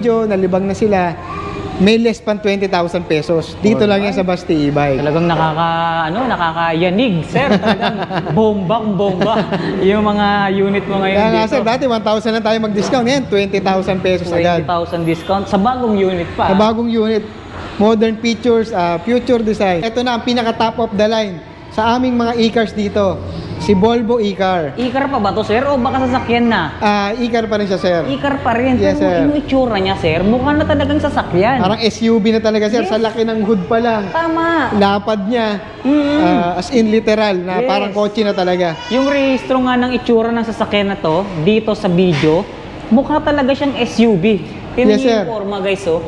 Medyo nalibang na sila, may less pan 20,000 pesos. Dito lang yan sa Basti e-bike. Talagang nakakayanig, sir. Talagang bomba. Yung mga unit mo ngayon Kaya nga dito. sir, dati 1,000 lang tayo mag-discount. Ngayon, 20,000 pesos agad. 20,000 discount sa bagong unit pa. Sa bagong unit, modern features, future design. Ito na ang pinaka top of the line sa aming mga e-cars dito. Si Volvo e-car. E-car pa ba to, sir? O baka sasakyan na? E-car pa rin siya, sir. E-car pa rin. Yes, pero sir. yung itsura niya, sir, mukha na talagang sasakyan. Parang SUV na talaga, sir. Yes. Sa laki ng hood pa lang. Tama. Lapad niya, as in literal, na Yes. parang kotse na talaga. Yung rehistro nga ng itsura ng sasakyan na to, dito sa video, mukha talaga siyang SUV. Tingnan Yes, niyo sir. yung forma, guys, oh.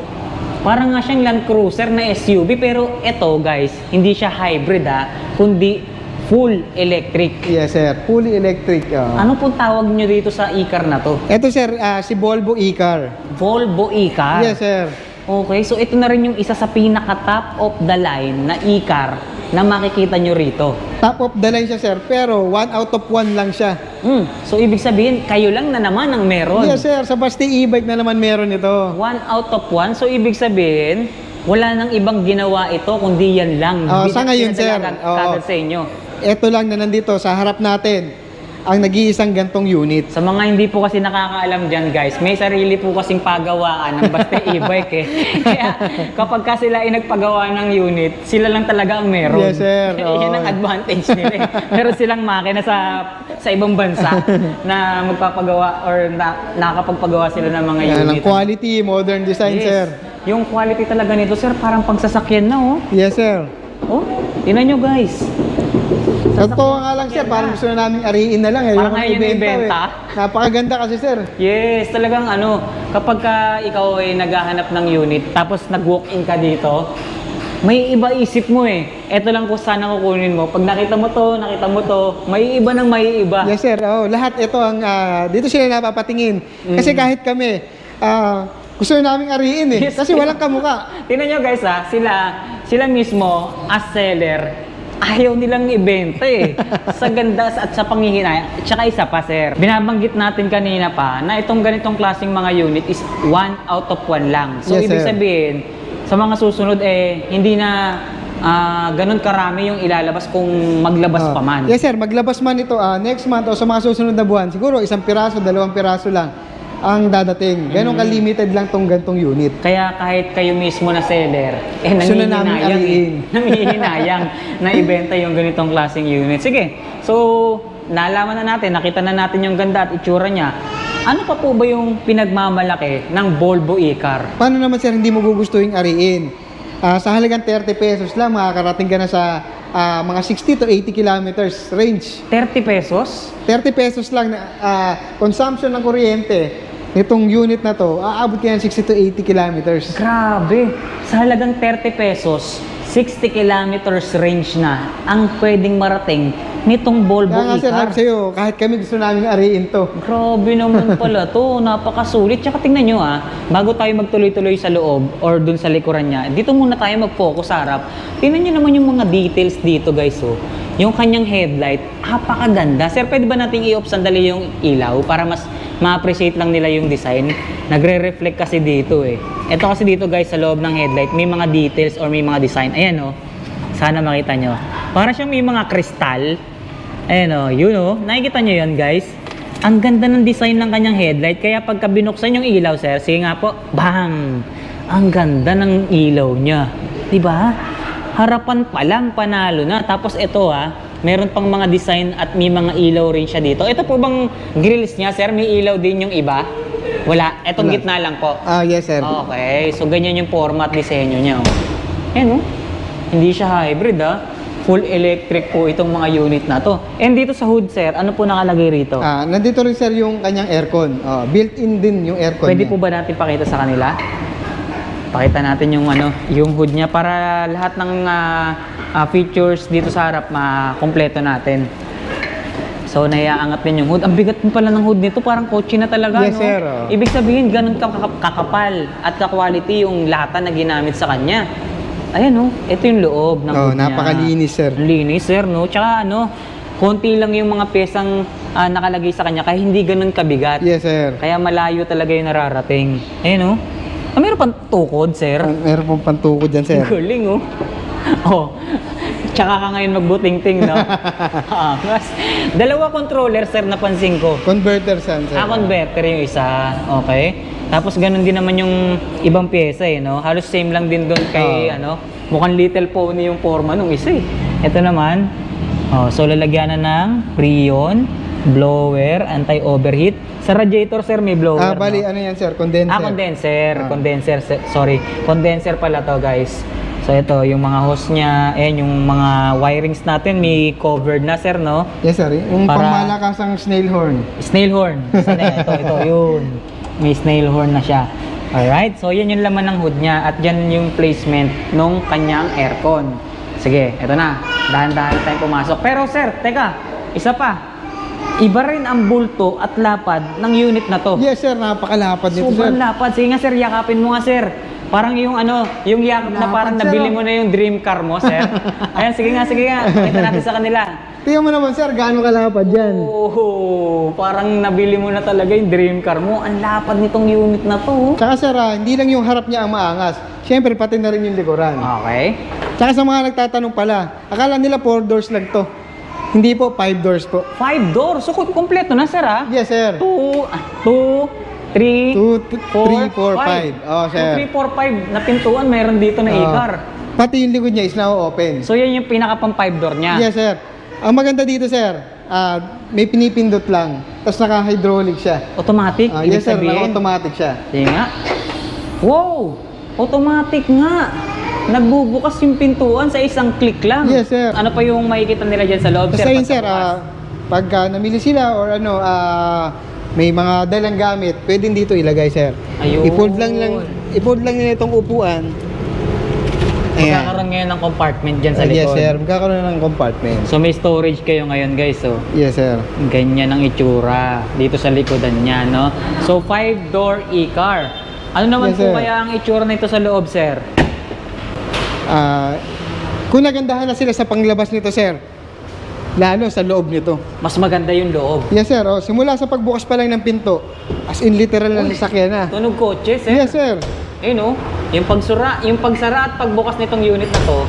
Parang nga siyang Land Cruiser na SUV, pero ito, guys, hindi siya hybrid, kundi full electric. Yes, sir. Fully electric. Ano pong tawag nyo dito sa e-car na to? Ito, sir, si Volvo e-car. Volvo e-car. Yes, sir. Okay, so ito na rin yung isa sa pinaka-top of the line na e-car na makikita nyo rito. Top of the line siya, sir. Pero 1 out of 1 lang siya. So ibig sabihin, kayo lang na naman ang meron. Yes, sir. Sa Basti e-bike na naman meron ito. 1 out of 1. So ibig sabihin, wala nang ibang ginawa ito kundi yan lang. Sa ngayon, sir. Kagad sa inyo. Ito lang na nandito sa harap natin ang nag-iisang gantong unit. Sa mga hindi po kasi nakakaalam dyan, guys, may sarili po kasing pagawaan ng Basta e-bike Kaya kapag ka sila ay nagpagawa ng unit, sila lang talaga ang meron. Yes, sir. Yan ang advantage nila. Meron silang makina sa ibang bansa na magpapagawa or nakakapagpagawa sila ng mga Yan, ang unit. quality, modern design, Yes. sir. Yung quality talaga nito, sir, parang pagsasakyan na, oh. Yes, sir. Oh, tingnan nyo, guys. Totoo nga lang, sir. Parang gusto na namin ariin na lang. Parang Yung ngayon yung ibenta, ibenta. Napakaganda kasi, sir. Yes, talagang kapag ka ikaw ay naghahanap ng unit, tapos nag-walk-in ka dito, may iba isip mo Ito lang kung sana kukunin mo. Pag nakita mo to, may iba ng may iba. Yes, sir. Lahat ito ang dito sila napapatingin. Kasi kahit kami, gusto namin ariin Yes. Kasi walang kamuka. Tingnan nyo, guys, sila mismo as seller, ayaw nilang ibenta sa ganda at sa panghihinayang. At saka isa pa, sir, binabanggit natin kanina pa na itong ganitong klaseng mga unit is 1 out of 1 lang. So Yes, ibig sir. sabihin, sa mga susunod hindi na ganun karami yung ilalabas kung maglabas pa man. Yes, sir. Maglabas man ito next month o sa mga susunod na buwan. Siguro 1 piraso, 2 piraso lang ang dadating. Ganun ka-limited lang tong gantong unit. Kaya kahit kayo mismo na seller, Gusto na namin ariin. nangihinayang na ibenta yung ganitong klaseng unit. Sige, so nalaman na natin, nakita na natin yung ganda at itsura niya. Ano pa po ba yung pinagmamalaki ng Volvo e-car? Paano naman, sir, hindi mo gugustuhin ariin? Sa halagang 30 pesos lang, makakarating ka na sa mga 60 to 80 kilometers range. 30 pesos? 30 pesos lang na consumption ng kuryente nitong unit na to, aabot ka yan 60 to 80 kilometers. Grabe! Sa halagang 30 pesos, 60 kilometers range na ang pwedeng marating nitong Volvo Kaya nga, sir, e-car. sabi sa'yo, kahit kami gusto namin ariin to. Grabe naman pala to, napakasulit. Tsaka tingnan nyo bago tayo magtuloy-tuloy sa loob or dun sa likuran niya, dito muna tayo mag-focus sa harap. Tingnan nyo naman yung mga details dito, guys. Yung kanyang headlight, napakaganda. Sir, pwede ba nating i-off sandali yung ilaw para mas ma-appreciate lang nila yung design? Nagre-reflect kasi dito Ito kasi dito, guys, sa loob ng headlight, may mga details or may mga design. Ayan sana makita nyo. Para siyang may mga kristal. Ayan nakikita nyo yun, guys. Ang ganda ng design ng kanyang headlight. Kaya pagka binuksan yung ilaw, sir, sige nga po, bang! Ang ganda ng ilaw niya. Diba? Harapan pa lang, panalo na. Tapos ito meron pang mga design at may mga ilaw rin siya dito. Ito po bang grills niya, sir? May ilaw din yung iba? Wala. Etong Wala. gitna lang po. Yes, sir. Okay. So, ganyan yung format disenyo niya. Ayan Hindi siya hybrid Full electric po itong mga unit na to. And dito sa hood, sir, ano po nakalagay rito? Nandito rin, sir, yung kanyang aircon. Built-in din yung aircon Pwede niya. po ba natin pakita sa kanila? Pakita natin yung hood niya para lahat ng features dito sa harap makompleto natin. So, naiaangat din yung hood. Ang bigat pala ng hood nito, parang kotse na talaga, Yes, sir. Ibig sabihin, ganun kakapal at ka-quality yung lata na ginamit sa kanya. Ayan, ito yung loob ng hood niya. Napakalinis, sir. Linis, sir, Tsaka, konti lang yung mga pesang nakalagay sa kanya, kaya hindi ganun kabigat. Yes, sir. Kaya malayo talaga yung nararating. Ayan, Meron pang tukod, sir. Meron pong pantukod dyan, sir. Galing, oh. Oh. Tsaka ka ngayon magbuting-ting, no? Angas. Dalawa controller, sir, napansin ko. Converter saan, sir? Converter yung isa. Okay. Tapos ganun din naman yung ibang pyesa, eh, no? Halos same lang din doon kay, ano, mukhang Little Pony yung forma nung isa, eh. Ito naman, so lalagyan na ng Freon, blower, anti-overheat. Sa radiator, sir, may blower, Bali, no? ano yan, sir? Condenser. Condenser. Ah. Condenser, sorry. Condenser pala to, guys. So ito, yung mga hose niya, yung mga wirings natin, may covered na, sir, no? Yes, sir. Yung Para- pangmalakasang snail horn. Snail horn. Saan na yan? Ito, yun. May snail horn na siya. Alright, so yan yung laman ng hood niya at yan yung placement nung kanyang aircon. Sige, ito na. Dahan-dahan tayong pumasok. Pero sir, teka, isa pa. Iba rin ang bulto at lapad ng unit na to. Yes, sir. Napakalapad nito, sir. Sobrang lapad. Sige nga, sir, yakapin mo nga, sir. Parang yung ano, yung yakap na Lapad, parang sir, nabili oh. mo na yung dream car mo, sir. Ayan, sige nga, sige nga. Pakita natin sa kanila. Tingnan mo naman, sir. Gaano kalapad yan. Oh, parang nabili mo na talaga yung dream car mo. Ang lapad nitong unit na to. Tsaka, sir, hindi lang yung harap niya ang maangas. Siyempre, pati na rin yung likuran. Okay. Tsaka sa mga nagtatanong pala, akala nila 4 doors lang to. Hindi po, 5 doors po. 5 doors. So, kompleto na, sir, ha? Yes, sir. 2, 3, 2, 3, 4, 5. Oh, sir. 2, 3, 4, 5 na pintuan mayroon dito na e-car. Pati yung likod niya is now open. So, yan yung pinaka pang 5 door niya. Yes, sir. Ang maganda dito, sir, may pinipindot lang. Tapos naka-hydraulic siya. Automatic, ibig Yes, sir. sabihin. Naka-automatic siya. Sige nga. Wow! Automatic nga. Nagbubukas yung pintuan sa isang click lang. Yes, sir. Ano pa yung makikita nila dyan sa loob, Basta sir? yun, sir, pagkabukas? pagka namili sila or ano, may mga dalang gamit, pwedeng dito ilagay, sir. Ayun. I-fold lang nila itong upuan. Magkakaroon ngayon ng compartment dyan sa likod. Yes, sir. Magkakaroon ng compartment. So may storage kayo ngayon, guys. So Yes, sir. ganyan ang itsura dito sa likodan niya, no? So 5-door e-car. Ano naman Yes, po sir. kaya ang itsura nito sa loob, sir? Kung nagandahan na sila sa panglabas nito, sir, lalo sa loob nito. Mas maganda yung loob. Yes, sir. Simula sa pagbukas pa lang ng pinto, as in literal na sasakyan na. Tunog kotse, sir. Yes, sir. Ayun, oh. Yung pagsara at pagbukas nitong unit na to,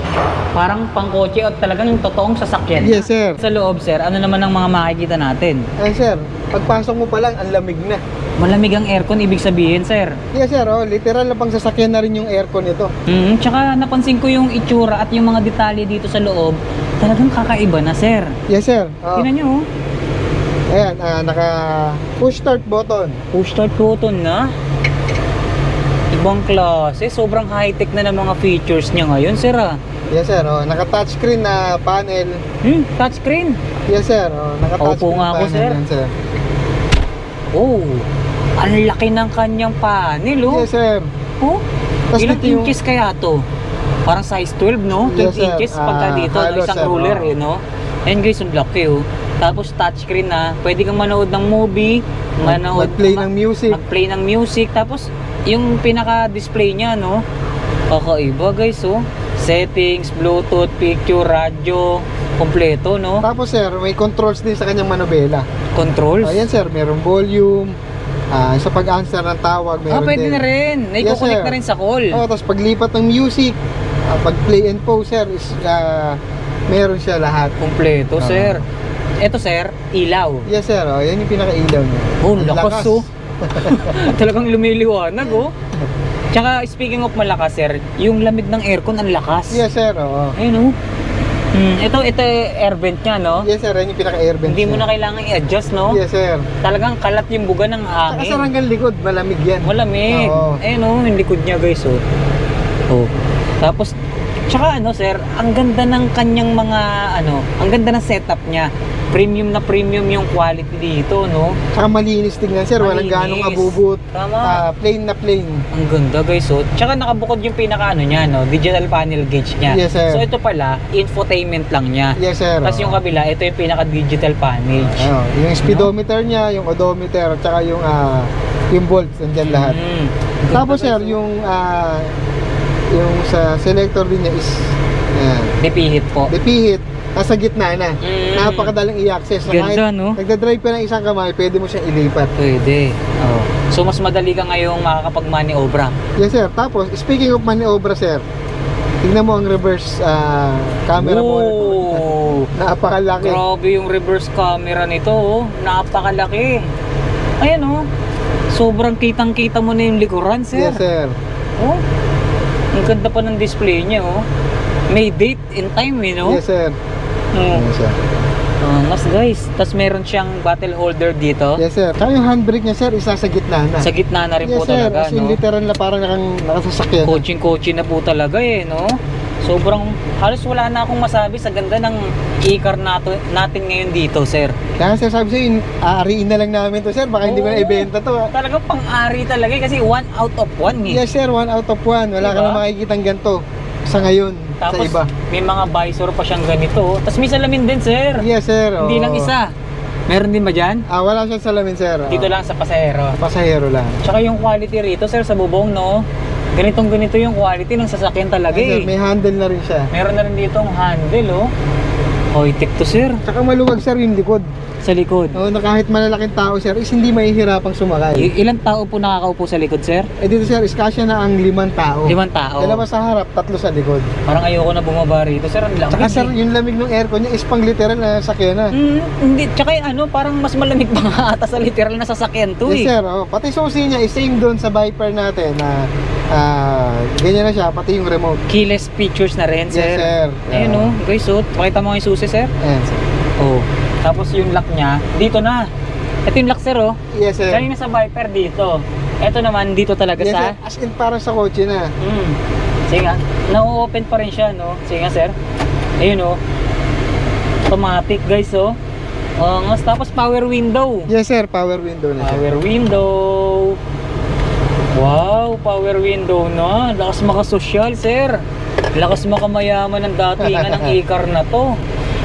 parang pangkotse at talagang yung totoong sasakyan. Yes, sir. Sa loob, sir, ano naman ang mga makikita natin? Sir, pagpasok mo pa lang, ang lamig na. Malamig ang aircon, ibig sabihin, sir. Yes, sir. Literal na pang sasakyan na rin yung aircon nito. Tsaka napansin ko yung itsura at yung mga detalye dito sa loob, talagang kakaiba na, sir. Yes, sir. Tingnan nyo, oh. Ayan, naka push start button. Push start button na. Ibang klase, sobrang high-tech na ng mga features niya ngayon, sir, ah. Yes, sir. Naka touchscreen na panel. Touchscreen. Yes, sir. Naka Opo touchscreen nga ako, panel sir. yan, sir. Oh, ang laki ng kanyang panel, oh. Yes, sir. Oh, Tas ilang dito yung- inches kaya to? Parang size 12, no? 12 Yes, sir. inches pagka dito, no? halos, Isang sir, ruler, oh. no? And guys, ang laki, oh. Tapos touchscreen na, pwede kang manood ng movie, Mag-play ng music. mag-play ng music, tapos yung pinaka-display niya, no? Kakaiba, guys, oh. Settings, Bluetooth, picture, radio, kompleto, no? Tapos, sir, may controls din sa kanyang manubela. Controls. Ayan, sir. Merong volume. Sa pag-answer ng tawag, meron Pwede din. na rin. Yes, Naiko-connect sir. na rin sa call. Tapos paglipat ng music, pag-play and pause, sir, is, meron siya lahat. Kompleto, Oo. sir. Ito, sir, ilaw. Yes, sir. Yan yung pinaka-ilaw niya. Oh, Ang lakas, oh. Talagang lumiliwanag, oh. Tsaka, speaking of malakas, sir, yung lamig ng aircon, ang lakas. Yes, sir. Oo. Ayun, oh. Ito air vent niya, no? Yes, sir. Yan yung pinaka-air vent Hindi mo na niya. kailangan i-adjust, no? Yes, sir. Talagang kalat yung buga ng Saka hangin. sa hanggang likod, malamig yan. Malamig. Oo. Ayun, oh, yung likod niya, guys, oh. Oh. Tapos, tsaka ano, sir, ang ganda ng kanyang mga, ang ganda ng setup niya. Premium na premium yung quality dito, no? Saka malinis tingnan, sir. Walang Malinis. ganong abubot. Tama. Plain na plain. Ang ganda, guys, oh. Tsaka nakabukod yung pinaka niya, no? Digital panel gauge niya. Yes, sir. So ito pala, infotainment lang niya. Yes, sir. Tapos yung kabila, ito yung pinaka digital panel. Yung speedometer niya, yung odometer, at saka yung volts, nandyan lahat. Ganda, Tapos, guys, sir, oh. yung sa selector din niya is, ayan, Dipihit po. depihit. nasa gitna na. Napakadaling i-access. Ganda, no? Nagdadrive ka ng isang kamay, pwede mo siyang ilipat. Pwede. Oh. So mas madali ka ngayong makakapag-maniobra. Yes, sir. Tapos, speaking of maniobra, sir, tignan mo ang reverse camera monitor. Napakalaki. Grabe yung reverse camera nito, oh. Napakalaki. Ayan, oh. Sobrang kitang-kita mo na yung likuran, sir. Yes, sir. Oh. Ang ganda pa ng display niya, oh. May date and time, you know? Yes, sir. Oh. Yes, sir. Mas guys, tas meron siyang bottle holder dito. Yes, sir. Kaya yung handbrake niya, sir, isa sa gitna na. Sa gitna na rin Yes, po sir. talaga, As in, no? literal na parang nakasasakyan. Coaching na po talaga eh, no? Sobrang, halos wala na akong masabi sa ganda ng e-car natin ngayon dito, sir. Kaya sir, sabi sa'yo, aariin na lang namin to, sir. Baka hindi ko na Oo. ibenta to. Talagang pang-ari talaga eh, kasi 1 out of 1 eh. Yes, sir. 1 out of 1. Wala ka Diba? na makikitang ganito sa ngayon, Tapos sa iba. may mga visor pa siyang ganito. Tapos may salamin din, sir. Yes, sir. Hindi lang isa. Meron din ba dyan? Wala siyang salamin, sir. Dito lang sa pasahero. Pasahero lang. Tsaka yung quality rito, sir, sa bubong, no? Ganito yung quality ng sasakyan talaga Yes, sir. eh. May handle na rin siya. Meron na rin dito ang handle, oh. High-tech to, sir. Tsaka maluwag, sir, yung likod. Sa likod. Na kahit malalaking tao, sir, is hindi mahihirapang sumakay. Ilang tao po nakakaupo sa likod, sir? Dito, sir, is kasya na ang 5 tao. 5 tao. 2 sa harap, 3 sa likod. Parang ayoko na bumaba rito, sir. Ang lamig. Tsaka, sir, eh. yung lamig ng aircon niya is pang literal na sakyan na. Hindi, tsaka yung parang mas malamig pa nga ata sa literal na sasakyan to Yes, eh. sir. Pati susi niya is same doon sa Viper natin na ganyan na siya, pati yung remote. Keyless features na rin, sir. Yes, sir. Ayun, oh. Guys, so, pakita mo yung susi, sir. Ayan, sir. Oh. Tapos yung lock niya, dito na. Ito yung lock, sir, oh. Yes, sir. Kanina sa Viper dito. Ito naman dito talaga Yes, sa... sir. As in, parang sa kotse na. Sige nga. Na-open pa rin siya, no? Sige nga, sir. Ayun, oh. Automatic, guys, oh. Tapos power window. Yes, sir. Power window na siya. Power window. Wow, power window na. Lakas makasosyal, sir. Lakas makamayaman ng datingan ng e-car na to.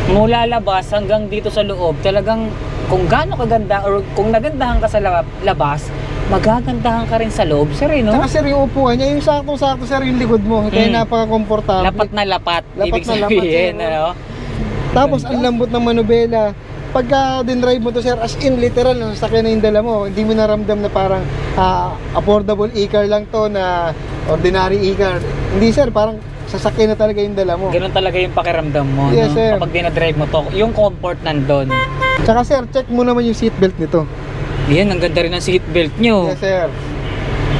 Mula labas hanggang dito sa loob, talagang kung gaano kaganda or kung nagandahan ka sa labas, magagandahan ka rin sa loob, sir, eh, no? Saka, sir, yung upuan niya, yung saktong-sakto, sir, yung likod mo. Kaya napaka-komportable. Lapat na lapat, Lapat ibig na lapat, sabihin, sir, ano? Tapos, ang lambot ng manubela. Pagka din-drive mo to, sir, as in, literal, nasasakyan na yung dala mo. Hindi mo naramdam na parang affordable e-car lang to na ordinary e-car. Hindi, sir, parang sasakyan na talaga yung dala mo. Ganun talaga yung pakiramdam mo, Yes, no? sir. Kapag dinadrive mo to, yung comfort nandun. Tsaka, sir, check mo naman yung seatbelt nito. Yan, ang ganda rin ng seatbelt nyo. Yes, sir.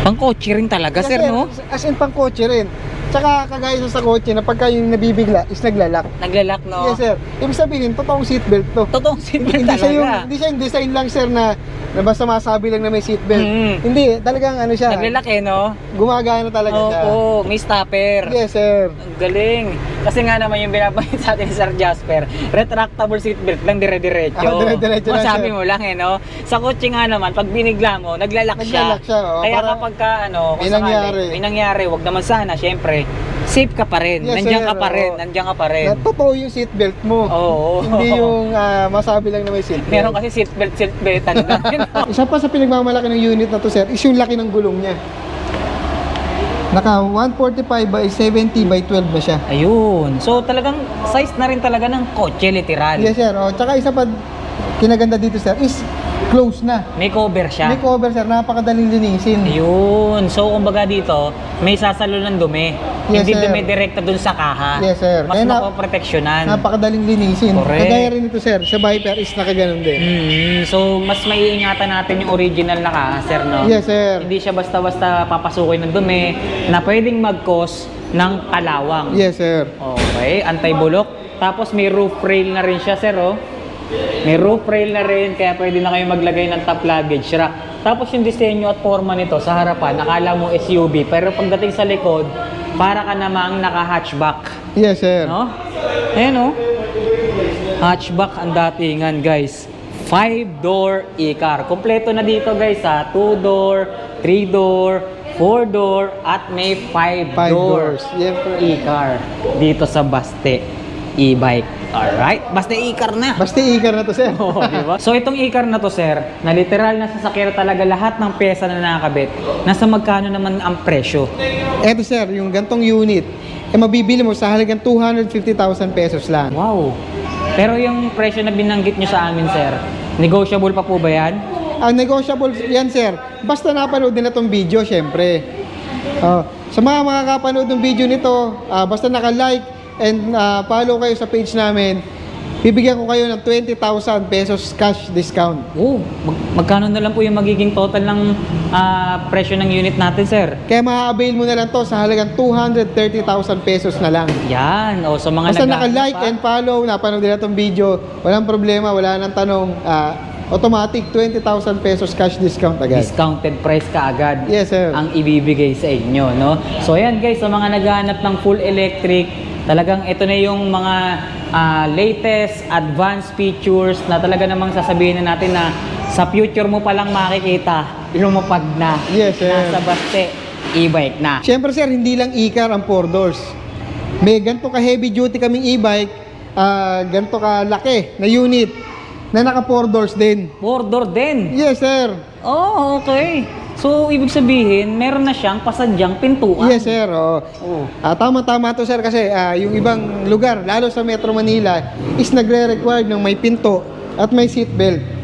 Pang kotse rin talaga, Yes, sir, no? As in, pang kotse rin. Tsaka, kagaya sa kotse, na pagka yung nabibigla, is naglalak. Naglalak, no? Yes, sir. Ibig sabihin, totoong seatbelt to. Totoong seatbelt talaga. Hindi siya yung design lang, sir, na basta masabi lang na may seatbelt. Hindi, talagang ano siya. Naglalak, eh, no? Gumagana talaga siya. Oo, may stopper. Yes, sir. Ang galing. Kasi nga naman yung binabanggit sa atin ni Sir Jasper, retractable seatbelt lang dire-diretso. Dire-diretso lang, Masabi sir. mo lang, eh, no? Sa kotse nga naman, pag binigla mo, naglalak siya. Naglalak siya, oo. Kaya Para kapag ka, ano, kung may nangyari. may nangyari, wag naman sana, syempre, safe ka pa rin. Yes, Nandiyan sir, ka pa rin. oo. Nandiyan ka pa rin. Na totoo yung seatbelt mo. Oo. Hindi yung masabi lang na may seatbelt. Meron kasi seatbeltan lang. Isa pa sa pinagmamalaki ng unit na to, sir, is yung laki ng gulong niya. Naka 145 by 70 by 12 na siya. Ayun. So talagang size na rin talaga ng kotse, literal. Yes, sir. Tsaka isa pa kinaganda dito, sir, is close na. May cover siya. May cover, sir. Napakadaling linisin. Ayun. So, kumbaga dito, may sasalo ng dumi. Yes, Hindi sir. dumi direkta dun sa kaha. Yes, sir. Mas Kaya mapoproteksyonan. Napakadaling linisin. Correct. Kagaya rin ito, sir. Sa Viper is nakaganon din. So, mas maiingatan natin yung original na kaha, sir, no? Yes, sir. Hindi siya basta-basta papasukin ng dumi na pwedeng mag-cause ng kalawang. Yes, sir. Okay, anti-bulok. Tapos may roof rail na rin siya, sir, oh. May roof rail na rin, kaya pwede na kayo maglagay ng top luggage rack. Tapos yung disenyo at forma nito sa harapan, nakala mo SUV, pero pagdating sa likod, para ka namang naka-hatchback. Yes, sir. No? Ayan, oh. Hatchback ang datingan, guys. 5-door e-car. Kompleto na dito, guys, ha. 2-door, 3-door, 4-door, at may 5 Five doors doors. Yes, sir. e-car dito sa Baste e-bike. Alright? Basta e-car na. Basta i-car na to, sir. Oo, di ba? So itong e-car na to, sir, na literal na sasakyan talaga lahat ng pyesa na nakakabit, nasa magkano naman ang presyo? Eto, sir, yung gantong unit, mabibili mo sa halagang 250,000 pesos lang. Wow. Pero yung presyo na binanggit nyo sa amin, sir, negotiable pa po ba yan? Negotiable yan, sir. Basta napanood nila tong video, syempre. Sa mga makakapanood ng video nito, basta naka-like and follow kayo sa page namin, bibigyan ko kayo ng 20,000 pesos cash discount. Oh, magkano na lang po yung magiging total ng presyo ng unit natin, sir? Kaya ma-avail mo na lang to sa halagang 230,000 pesos na lang. Yan, o sa mga Basta naghahanap naka-like pa. and follow, napanood nila tong video, walang problema, wala nang tanong, automatic 20,000 pesos cash discount agad. Discounted price ka agad. Yes, sir. Ang ibibigay sa inyo, no? So ayan guys, sa mga naghahanap ng full electric, talagang ito na yung mga latest advanced features na talaga namang sasabihin na natin na sa future mo palang makikita, lumapag na. Yes, sir. Nasa baste, e-bike na. Siyempre, sir, hindi lang e-car ang 4 doors. May ganito ka heavy duty kaming e-bike, ganito ka laki na unit na naka 4 doors din. 4-door din. Yes, sir. Oh, okay. So, ibig sabihin, meron na siyang pasadyang pintuan. Yes, sir. Oh. Tama-tama to, sir, kasi yung ibang lugar, lalo sa Metro Manila, is nagre-require ng may pinto at may seatbelt.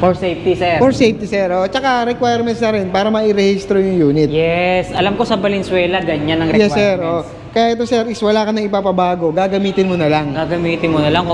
For safety, sir. For safety, sir. Oh. Tsaka requirements na rin para ma-rehistro yung unit. Yes. Alam ko sa Valenzuela, ganyan ang Yes, requirements. sir. Oh. Kaya ito, sir, is wala ka nang ipapabago. Gagamitin mo na lang. Gagamitin mo na lang.